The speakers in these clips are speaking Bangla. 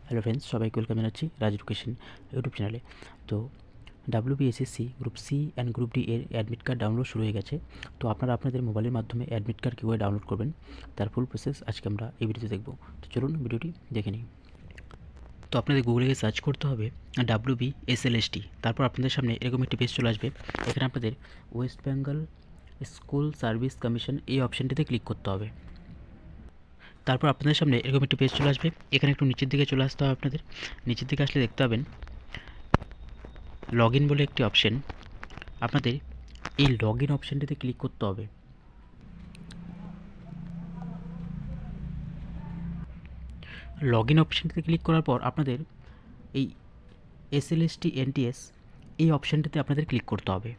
হ্যালো ফ্রেন্ডস, সবাইকে ওয়েলকাম জানাচ্ছি রাজ এডুকেশন ইউটিউব চ্যানেলে। তো WBSSC group C and group D এর অ্যাডমিট কার্ড ডাউনলোড শুরু হয়ে গেছে। তো আপনারা আপনাদের মোবাইলের মাধ্যমে অ্যাডমিট কার্ড কীভাবে ডাউনলোড করবেন তার ফুল প্রসেস আজকে আমরা এই ভিডিওতে দেখব। তো চলুন ভিডিওটি দেখে নিই। তো আপনাদের গুগলে গিয়ে সার্চ করতে হবে WBSLST, তারপর আপনাদের সামনে এরকম একটি পেজ চলে আসবে। এখানে আপনাদের West Bengal school service commission এই অপশানটিতে ক্লিক করতে হবে। তারপর আপনাদের সামনে এরকম একটি পেজ চলে আসবে। এখানে একটু নিচের দিকে চলে আসতে হবে আপনাদের। নিচের দিকে আসলে দেখতে পাবেন লগ ইন বলে একটি অপশন। আপনাদের এই লগ ইন অপশানটিতে ক্লিক করতে হবে। লগ ইন অপশানটিতে ক্লিক করার পর আপনাদের এই SLST NTS এই অপশানটিতে আপনাদের ক্লিক করতে হবে।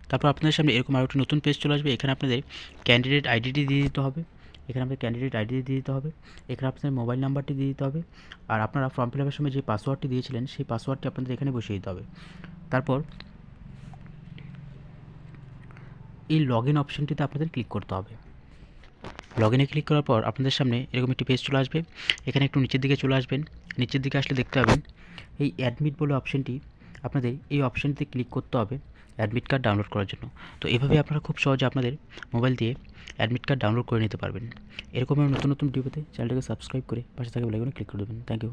তারপর আপনাদের সামনে এরকম আরও একটি নতুন পেজ চলে আসবে। এখানে আপনাদের ক্যান্ডিডেট আইডিটি দিয়ে দিতে হবে। এখানে আপনাদের ক্যান্ডিডেট আইডি দিয়ে দিতে হবে। এখানে আপনাদের মোবাইল নাম্বারটি দিয়ে দিতে হবে। আর আপনারা ফর্ম ফিল আপের সময় যে পাসওয়ার্ডটি দিয়েছিলেন সেই পাসওয়ার্ডটি আপনাদের এখানে বসিয়ে দিতে হবে। তারপর এই লগ ইন অপশানটিতে আপনাদের ক্লিক করতে হবে। লগ ইনে ক্লিক করার পর আপনাদের সামনে এরকম একটি পেজ চলে আসবে। এখানে একটু নিচের দিকে চলে আসবেন। নিচের দিকে আসলে দেখতে পাবেন এই অ্যাডমিট বলে অপশানটি। আপনাদের এই অপশানটিতে ক্লিক করতে হবে অ্যাডমিট কার্ড ডাউনলোড করার জন্য। তো এভাবে আপনারা খুব সহজে আপনাদের মোবাইল দিয়ে অ্যাডমিট কার্ড ডাউনলোড করে নিতে পারবেন। এরকম নতুন নতুন ভিডিও পেতে চ্যানেলটাকে সাবস্ক্রাইব করে পাশে থাকা বেল আইকনে ক্লিক করে দেবেন। Thank you.